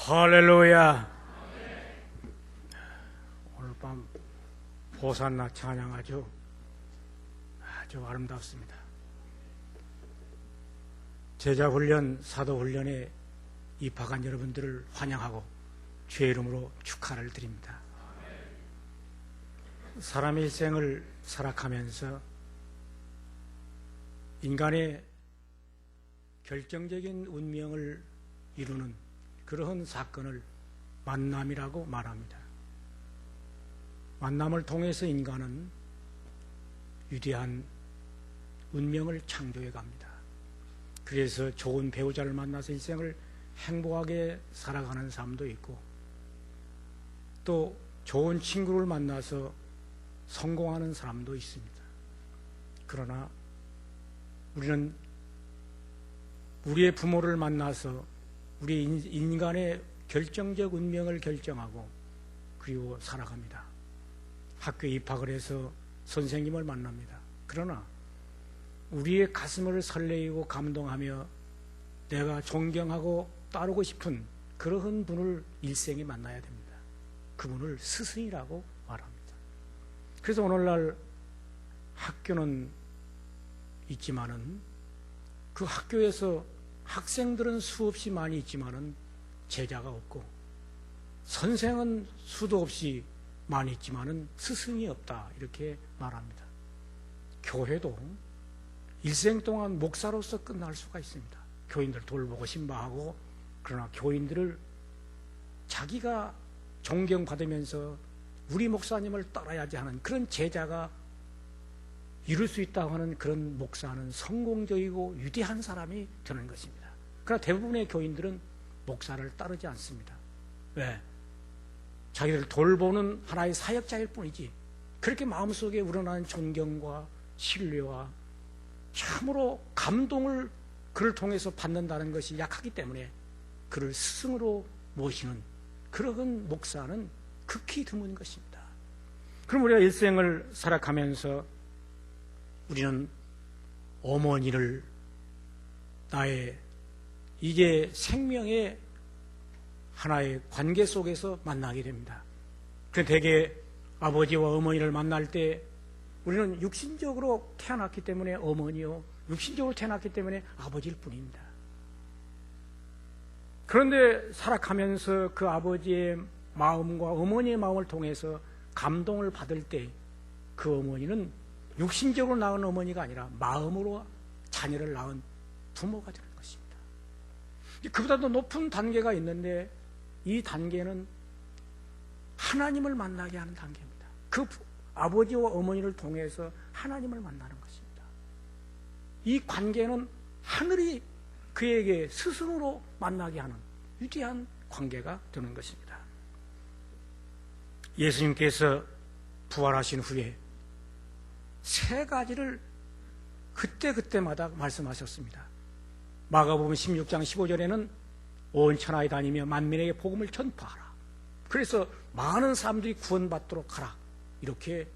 할렐루야. 오늘 밤 호산나 찬양 아주 아름답습니다. 제자훈련, 사도훈련에 입학한 여러분들을 환영하고 주의 이름으로 축하를 드립니다. 사람의 일생을 살아가면서 인간의 결정적인 운명을 이루는 그러한 사건을 만남이라고 말합니다. 만남을 통해서 인간은 위대한 운명을 창조해 갑니다. 그래서 좋은 배우자를 만나서 일생을 행복하게 살아가는 사람도 있고, 또 좋은 친구를 만나서 성공하는 사람도 있습니다. 그러나 우리는 우리의 부모를 만나서 우리 인간의 결정적 운명을 결정하고 그리고 살아갑니다. 학교에 입학을 해서 선생님을 만납니다. 그러나 우리의 가슴을 설레이고 감동하며 내가 존경하고 따르고 싶은 그러한 분을 일생에 만나야 됩니다. 그분을 스승이라고 말합니다. 그래서 오늘날 학교는 있지만은 그 학교에서 학생들은 수없이 많이 있지만은 제자가 없고, 선생은 수도 없이 많이 있지만은 스승이 없다, 이렇게 말합니다. 교회도 일생 동안 목사로서 끝날 수가 있습니다. 교인들 돌보고 신방하고, 그러나 교인들을 자기가 존경받으면서 우리 목사님을 따라야지 하는 그런 제자가 이룰 수 있다고 하는 그런 목사는 성공적이고 위대한 사람이 되는 것입니다. 그러나 대부분의 교인들은 목사를 따르지 않습니다. 왜? 자기들 돌보는 하나의 사역자일 뿐이지, 그렇게 마음속에 우러나는 존경과 신뢰와 참으로 감동을 그를 통해서 받는다는 것이 약하기 때문에 그를 스승으로 모시는 그런 목사는 극히 드문 것입니다. 그럼 우리가 일생을 살아가면서 우리는 어머니를 나의 이제 생명의 하나의 관계 속에서 만나게 됩니다. 그 대개 아버지와 어머니를 만날 때 우리는 육신적으로 태어났기 때문에 어머니요, 육신적으로 태어났기 때문에 아버지일 뿐입니다. 그런데 살아가면서 그 아버지의 마음과 어머니의 마음을 통해서 감동을 받을 때 그 어머니는 육신적으로 낳은 어머니가 아니라 마음으로 자녀를 낳은 부모가 되는 것입니다. 그보다도 높은 단계가 있는데 이 단계는 하나님을 만나게 하는 단계입니다. 그 아버지와 어머니를 통해서 하나님을 만나는 것입니다. 이 관계는 하늘이 그에게 스승으로 만나게 하는 위대한 관계가 되는 것입니다. 예수님께서 부활하신 후에 세 가지를 그때마다 말씀하셨습니다. 마가복음 16장 15절에는 온 천하에 다니며 만민에게 복음을 전파하라. 그래서 많은 사람들이 구원받도록 하라, 이렇게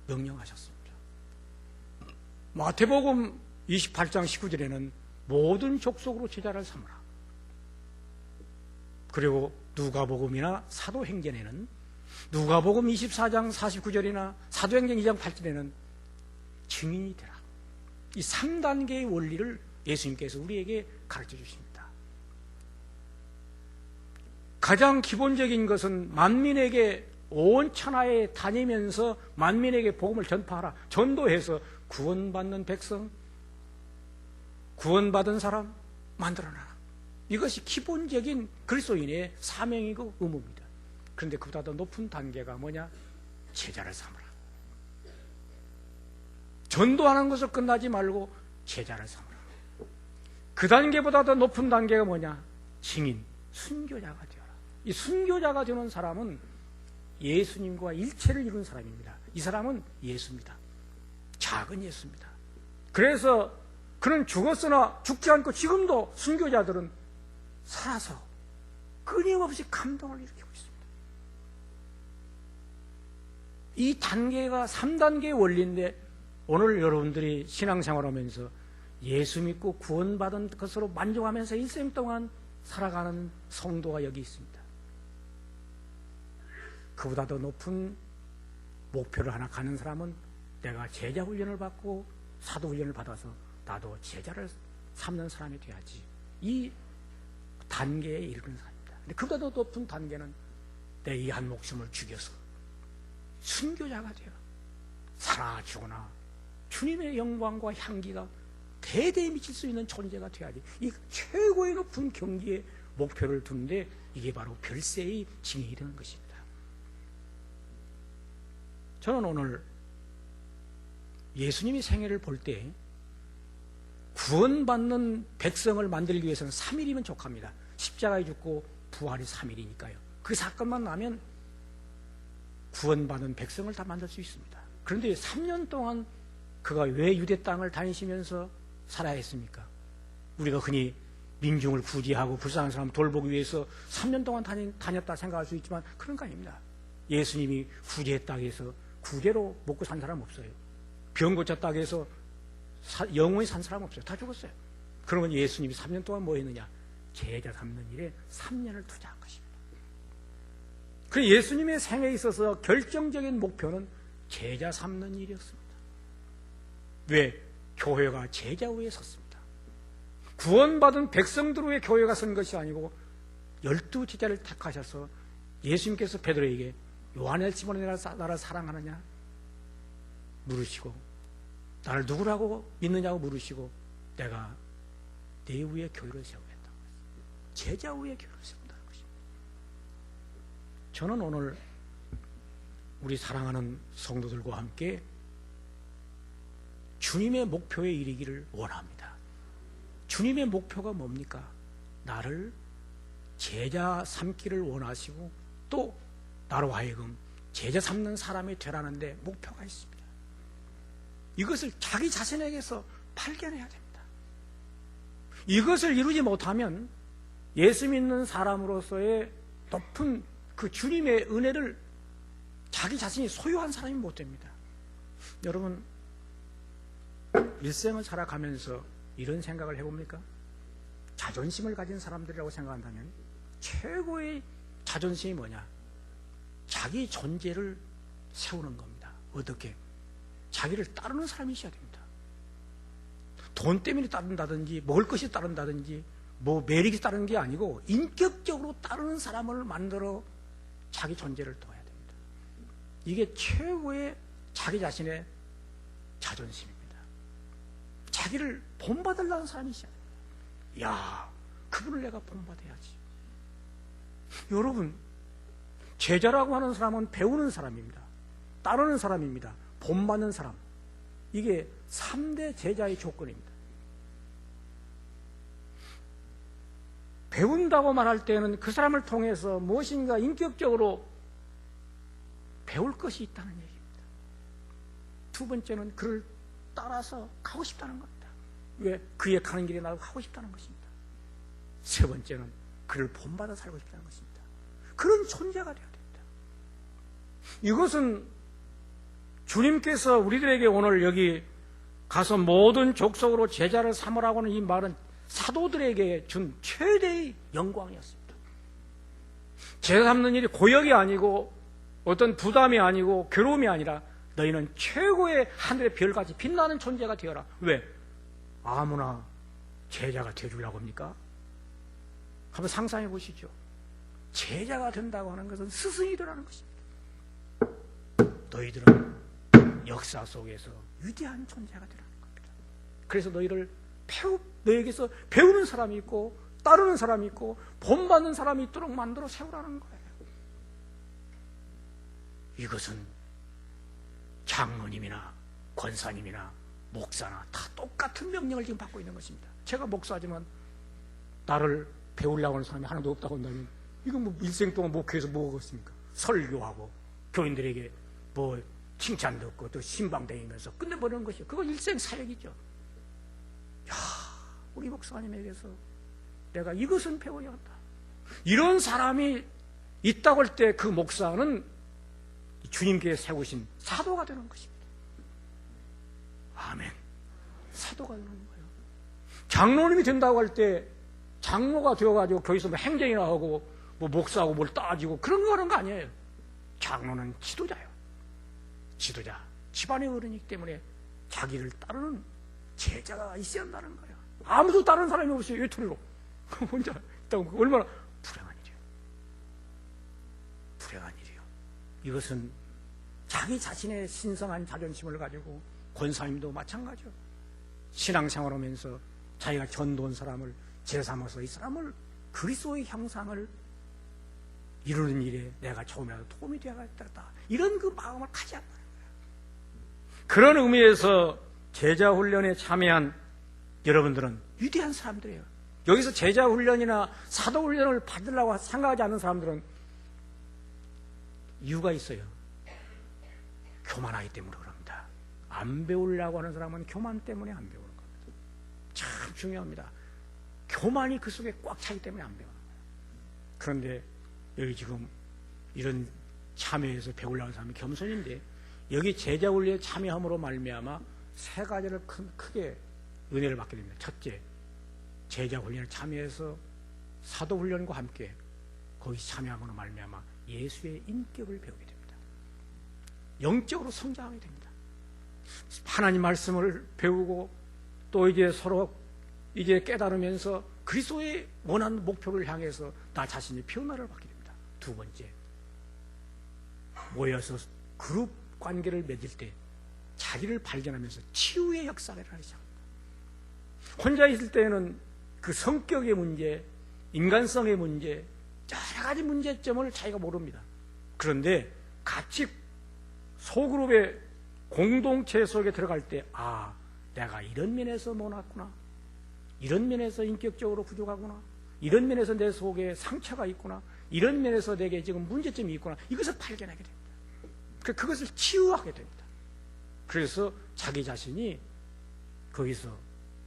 명령하셨습니다. 마태복음 28장 19절에는 모든 족속으로 제자를 삼으라. 그리고 누가복음이나 사도행전에는 누가복음 24장 49절이나 사도행전 2장 8절에는 증인이 되라. 이 3단계의 원리를 예수님께서 우리에게 가르쳐 주십니다. 가장 기본적인 것은 만민에게 온 천하에 다니면서 만민에게 복음을 전파하라. 전도해서 구원받는 백성, 구원받은 사람 만들어놔라. 이것이 기본적인 그리스도인의 사명이고 의무입니다. 그런데 그보다 더 높은 단계가 뭐냐? 제자를 삼으라. 전도하는 것을 끝나지 말고 제자를 삼으라. 그 단계보다 더 높은 단계가 뭐냐? 증인, 순교자가 되어라. 이 순교자가 되는 사람은 예수님과 일체를 이룬 사람입니다. 이 사람은 예수입니다. 작은 예수입니다. 그래서 그는 죽었으나 죽지 않고 지금도 순교자들은 살아서 끊임없이 감동을 일으키고 있습니다. 이 단계가 3단계의 원리인데, 오늘 여러분들이 신앙생활하면서 예수 믿고 구원받은 것으로 만족하면서 일생 동안 살아가는 성도가 여기 있습니다. 그보다 더 높은 목표를 하나 가는 사람은 내가 제자 훈련을 받고 사도 훈련을 받아서 나도 제자를 삼는 사람이 돼야지. 이 단계에 이르는 사람입니다. 근데 그보다 더 높은 단계는 내 이 한 목숨을 죽여서 순교자가 되어 살아 죽으나 주님의 영광과 향기가 대대히 미칠 수 있는 존재가 돼야지. 이 최고의 높은 경기의 목표를 두는데 이게 바로 별세의 징이 되는 것입니다. 저는 오늘 예수님의 생애를 볼 때 구원받는 백성을 만들기 위해서는 3일이면 족합니다. 십자가에 죽고 부활이 3일이니까요. 그 사건만 나면 구원받은 백성을 다 만들 수 있습니다. 그런데 3년 동안 그가 왜 유대 땅을 다니시면서 살아야 했습니까? 우리가 흔히 민중을 구제하고 불쌍한 사람 돌보기 위해서 3년 동안 다녔다 생각할 수 있지만 그런 거 아닙니다. 예수님이 구제했다고 해서 구제로 먹고 산 사람 없어요. 병 고쳤다고 해서 영원히 산 사람 없어요. 다 죽었어요. 그러면 예수님이 3년 동안 뭐 했느냐? 제자 삼는 일에 3년을 투자한 것입니다. 그 예수님의 생애에 있어서 결정적인 목표는 제자 삼는 일이었습니다. 왜? 교회가 제자 위에 섰습니다. 구원받은 백성들 위에 교회가 선 것이 아니고 12 제자를 택하셔서 예수님께서 베드로에게 요한을 시몬아 나를 사랑하느냐 물으시고 나를 누구라고 믿느냐고 물으시고 내가 네 위에 교회를 세우겠다고 했어요. 제자 위에 교회를 세운다는 것입니다. 저는 오늘 우리 사랑하는 성도들과 함께 주님의 목표에 이르기를 원합니다. 주님의 목표가 뭡니까? 나를 제자 삼기를 원하시고 또 나로 하여금 제자 삼는 사람이 되라는데 목표가 있습니다. 이것을 자기 자신에게서 발견해야 됩니다. 이것을 이루지 못하면 예수 믿는 사람으로서의 높은 그 주님의 은혜를 자기 자신이 소유한 사람이 못 됩니다. 여러분 일생을 살아가면서 이런 생각을 해봅니까? 자존심을 가진 사람들이라고 생각한다면 최고의 자존심이 뭐냐? 자기 존재를 세우는 겁니다. 어떻게? 자기를 따르는 사람이 있어야 됩니다. 돈 때문에 따른다든지 먹을 것이 따른다든지 뭐 매력이 따르는 게 아니고 인격적으로 따르는 사람을 만들어 자기 존재를 둬야 됩니다. 이게 최고의 자기 자신의 자존심입니다. 자기를 본받으려는 사람이 있어야 됩니다. 야, 그분을 내가 본받아야지. 여러분, 제자라고 하는 사람은 배우는 사람입니다. 따르는 사람입니다. 본받는 사람. 이게 3대 제자의 조건입니다. 배운다고 말할 때는 그 사람을 통해서 무엇인가 인격적으로 배울 것이 있다는 얘기입니다. 두 번째는 그를 따라서 가고 싶다는 겁니다. 왜? 그의 가는 길에 나도 가고 싶다는 것입니다. 세 번째는 그를 본받아 살고 싶다는 것입니다. 그런 존재가 되어야 됩니다. 이것은 주님께서 우리들에게 오늘 여기 가서 모든 족속으로 제자를 삼으라고 하는 이 말은 사도들에게 준 최대의 영광이었습니다. 제자 삼는 일이 고역이 아니고 어떤 부담이 아니고 괴로움이 아니라 너희는 최고의 하늘의 별같이 빛나는 존재가 되어라. 왜? 아무나 제자가 되어주려고 합니까? 한번 상상해 보시죠. 제자가 된다고 하는 것은 스승이 되라는 것입니다. 너희들은 역사 속에서 위대한 존재가 되라는 겁니다. 그래서 너에게서 배우는 사람이 있고 따르는 사람이 있고 본받는 사람이 있도록 만들어 세우라는 거예요. 이것은 장로님이나 권사님이나 목사나 다 똑같은 명령을 지금 받고 있는 것입니다. 제가 목사지만 나를 배우려고 하는 사람이 하나도 없다고 한다면 이건 뭐 일생 동안 목회에서 뭐 하겠습니까? 설교하고 교인들에게 뭐 칭찬 듣고 또 신방다니면서 끝내버리는 것이요. 그건 일생 사역이죠. 야, 우리 목사님에게서 내가 이것은 배워야 한다. 이런 사람이 있다고 할 때 그 목사는 주님께 세우신 사도가 되는 것입니다. 아멘. 사도가 되는 거예요. 장로님이 된다고 할 때 장로가 되어가지고 거기서 뭐 행정이나 하고 뭐 목사하고 뭘 따지고 그런 거 하는 거 아니에요. 장로는 지도자예요. 지도자, 집안의 어른이기 때문에 자기를 따르는 제자가 있어야 한다는 거예요. 아무도 다른 사람이 없어요. 외톨이로 혼자 있다고. 얼마나 불행한 일이에요. 불행한 일이에요. 이것은 자기 자신의 신성한 자존심을 가지고, 권사님도 마찬가지요. 신앙생활 하면서 자기가 전도한 사람을 제삼아서 이 사람을 그리스도의 형상을 이루는 일에 내가 조금이라도 도움이 되어야겠다, 이런 그 마음을 가져야 한다는 거예요. 그런 의미에서 제자훈련에 참여한 여러분들은 위대한 사람들이에요. 여기서 제자훈련이나 사도훈련을 받으려고 생각하지 않는 사람들은 이유가 있어요. 교만하기 때문에 그럽니다. 안 배우려고 하는 사람은 교만 때문에 안 배우는 겁니다. 참 중요합니다. 교만이 그 속에 꽉 차기 때문에 안 배우는 거예요. 그런데 여기 지금 이런 참여해서 배우려는 사람이 겸손인데, 여기 제자훈련에 참여함으로 말미암아 세 가지를 크게 은혜를 받게 됩니다. 첫째, 제자훈련에 참여해서 사도훈련과 함께 거기 참여함으로 말미암아 예수의 인격을 배우게 됩니다. 영적으로 성장하게 됩니다. 하나님 말씀을 배우고 또 이제 서로 이제 깨달으면서 그리스도의 원하는 목표를 향해서 나 자신이 변화를 받게 됩니다. 두 번째, 모여서 그룹 관계를 맺을 때 자기를 발견하면서 치유의 역사를 하기 시작합니다. 혼자 있을 때는 그 성격의 문제, 인간성의 문제, 여러 가지 문제점을 자기가 모릅니다. 그런데 같이 소그룹의 공동체 속에 들어갈 때, 아, 내가 이런 면에서 못났구나, 이런 면에서 인격적으로 부족하구나, 이런 면에서 내 속에 상처가 있구나, 이런 면에서 내게 지금 문제점이 있구나, 이것을 발견하게 됩니다. 그것을 치유하게 됩니다. 그래서 자기 자신이 거기서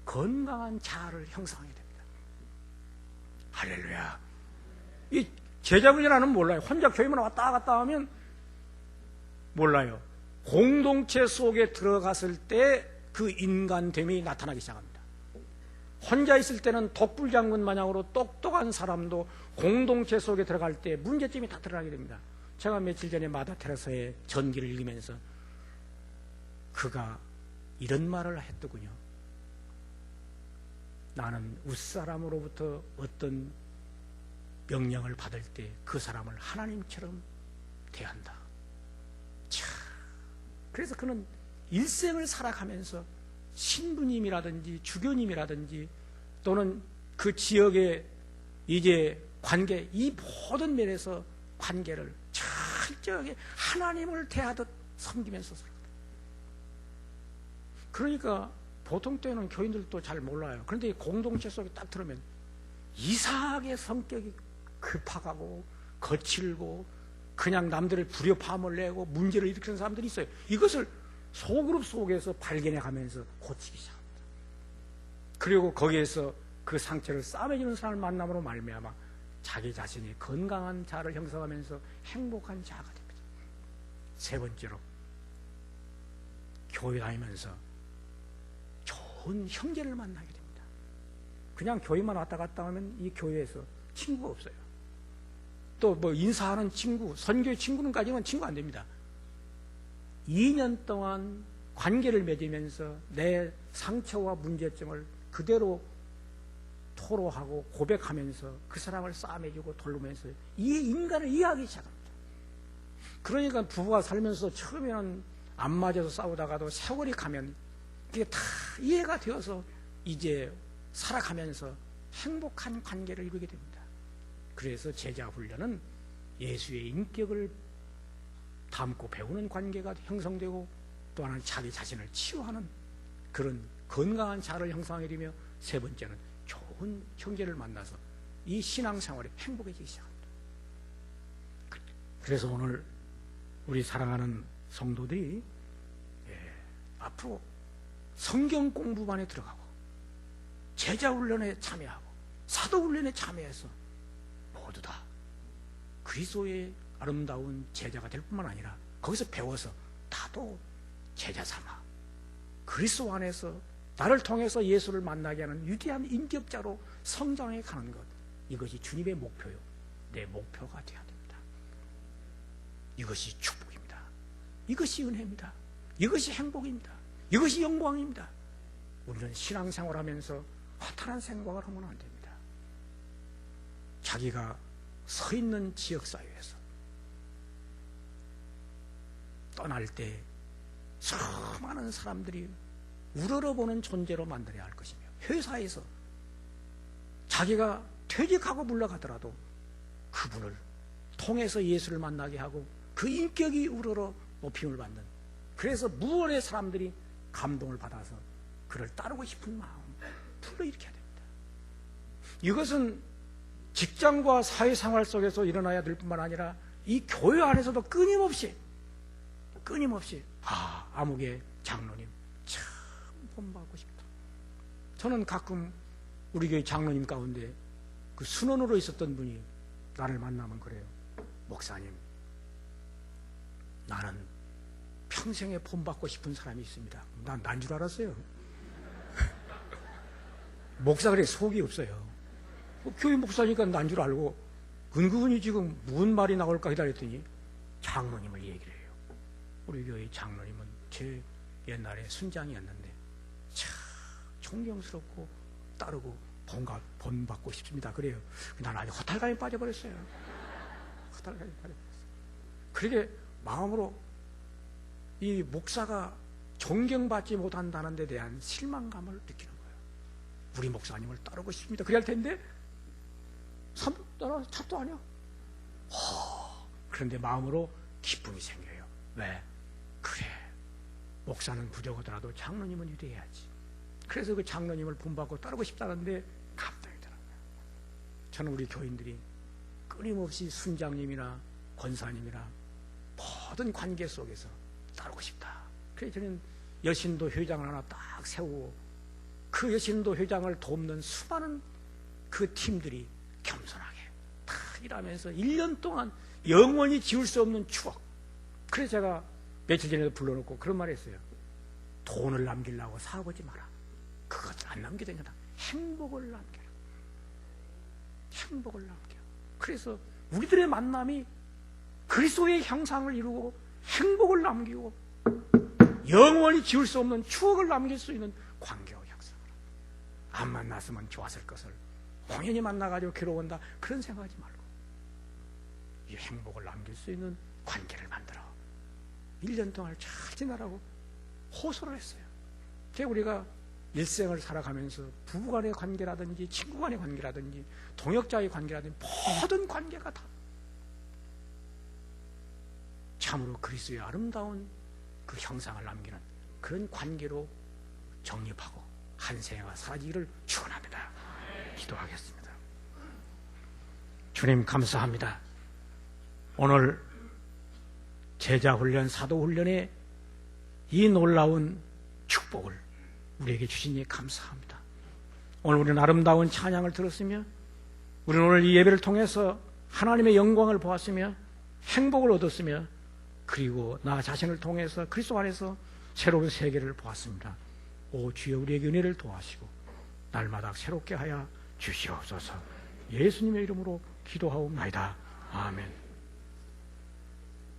건강한 자아를 형성하게 됩니다. 할렐루야. 이 제자훈련하는 몰라요. 혼자 교회만 왔다 갔다 하면 몰라요. 공동체 속에 들어갔을 때 그 인간됨이 나타나기 시작합니다. 혼자 있을 때는 독불장군 마냥으로 똑똑한 사람도 공동체 속에 들어갈 때 문제점이 다 드러나게 됩니다. 제가 며칠 전에 마다 테레사의 전기를 읽으면서 그가 이런 말을 했더군요. 나는 윗사람으로부터 어떤 명령을 받을 때 그 사람을 하나님처럼 대한다. 참. 그래서 그는 일생을 살아가면서 신부님이라든지 주교님이라든지 또는 그 지역의 이제 관계, 이 모든 면에서 관계를 철저하게 하나님을 대하듯 섬기면서 살아요. 그러니까 보통 때는 교인들도 잘 몰라요. 그런데 공동체 속에 딱 들으면 이상하게 성격이 급하고 거칠고 그냥 남들을 불협화음을 내고 문제를 일으키는 사람들이 있어요. 이것을 소그룹 속에서 발견해 가면서 고치기 시작합니다. 그리고 거기에서 그 상처를 싸매주는 사람을 만남으로 말미암아 자기 자신이 건강한 자아를 형성하면서 행복한 자아가 됩니다. 세 번째로, 교회 다니면서 좋은 형제를 만나게 됩니다. 그냥 교회만 왔다 갔다 하면 이 교회에서 친구가 없어요. 또 뭐 인사하는 친구, 선교의 친구는까지는 친구 안 됩니다. 2년 동안 관계를 맺으면서 내 상처와 문제점을 그대로 토로하고 고백하면서 그 사람을 싸매주고 돌보면서 이 인간을 이해하기 시작합니다. 그러니까 부부가 살면서 처음에는 안 맞아서 싸우다가도 세월이 가면 그게 다 이해가 되어서 이제 살아가면서 행복한 관계를 이루게 됩니다. 그래서 제자훈련은 예수의 인격을 담고 배우는 관계가 형성되고, 또 하나는 자기 자신을 치유하는 그런 건강한 자아를 형성하게 되며, 세 번째는 좋은 형제를 만나서 이 신앙생활에 행복해지기 시작합니다. 그래서 오늘 우리 사랑하는 성도들이 앞으로 성경 공부반에 들어가고 제자훈련에 참여하고 사도훈련에 참여해서 모두 다 그리스도의 아름다운 제자가 될 뿐만 아니라 거기서 배워서 나도 제자 삼아 그리스도 안에서 나를 통해서 예수를 만나게 하는 위대한 인격자로 성장해 가는 것, 이것이 주님의 목표요, 내 목표가 되어야 됩니다. 이것이 축복입니다. 이것이 은혜입니다. 이것이 행복입니다. 이것이 영광입니다. 우리는 신앙생활하면서 허탈한 생각을 하면 안 됩니다. 자기가 서 있는 지역사회에서 떠날 때 수많은 사람들이 우러러보는 존재로 만들어야 할 것이며, 회사에서 자기가 퇴직하고 물러가더라도 그분을 통해서 예수를 만나게 하고 그 인격이 우러러 높임을 받는, 그래서 무언의 사람들이 감동을 받아서 그를 따르고 싶은 마음 불러일으켜야 됩니다. 이것은 직장과 사회생활 속에서 일어나야 될 뿐만 아니라 이 교회 안에서도 끊임없이 아무개 장로님 참 본받고 싶다. 저는 가끔 우리 교회 장로님 가운데 그 순원으로 있었던 분이 나를 만나면 그래요. 목사님, 나는 평생에 본받고 싶은 사람이 있습니다. 난 줄 알았어요. 목사 그래 속이 없어요. 교회 목사니까 난 줄 알고 근근히 지금 무슨 말이 나올까 기다렸더니 장로님을 얘기를 해요. 우리 교회 장로님은 제 옛날에 순장이었는데 참 존경스럽고 따르고 본받고 싶습니다. 그래요. 난 아주 허탈감에 빠져버렸어요. 허탈감에 빠져버렸어요. 그러게 마음으로 이 목사가 존경받지 못한다는 데 대한 실망감을 느끼는 거예요. 우리 목사님을 따르고 싶습니다. 그래야 할 텐데 찹도 아니야. 그런데 마음으로 기쁨이 생겨요. 왜? 그래, 목사는 부족하더라도 장로님은 위대해야지. 그래서 그 장로님을 본받고 따르고 싶다는데 감동이 들어요. 저는 우리 교인들이 끊임없이 순장님이나 권사님이나 모든 관계 속에서 따르고 싶다. 그래서 저는 여신도 회장을 하나 딱 세우고 그 여신도 회장을 돕는 수많은 그 팀들이 겸손하게 다 일하면서 1년 동안 영원히 지울 수 없는 추억. 그래서 제가 며칠 전에도 불러놓고 그런 말 했어요. 돈을 남기려고 사고지 마라. 그것 안 남겨도 된다. 행복을 남겨라. 행복을 남겨. 그래서 우리들의 만남이 그리스도의 형상을 이루고 행복을 남기고 영원히 지울 수 없는 추억을 남길 수 있는 관계와 형상을. 안 만났으면 좋았을 것을 공연히 만나가지고 괴로운다, 그런 생각하지 말고 이 행복을 남길 수 있는 관계를 만들어 1년 동안 잘 지내라고 호소를 했어요. 우리가 일생을 살아가면서 부부간의 관계라든지 친구간의 관계라든지 동역자의 관계라든지 모든 관계가 다 참으로 그리스도의 아름다운 그 형상을 남기는 그런 관계로 정립하고 한 생애가 사라지기를 축원합니다. 기도하겠습니다. 주님 감사합니다. 오늘 제자훈련, 사도훈련의 이 놀라운 축복을 우리에게 주시니 감사합니다. 오늘 우리는 아름다운 찬양을 들었으며 우리는 오늘 이 예배를 통해서 하나님의 영광을 보았으며 행복을 얻었으며 그리고 나 자신을 통해서 그리스도 안에서 새로운 세계를 보았습니다. 오 주여, 우리에게 은혜를 도와시고 날마다 새롭게 하여 주시옵소서. 예수님의 이름으로 기도하옵나이다. 아멘.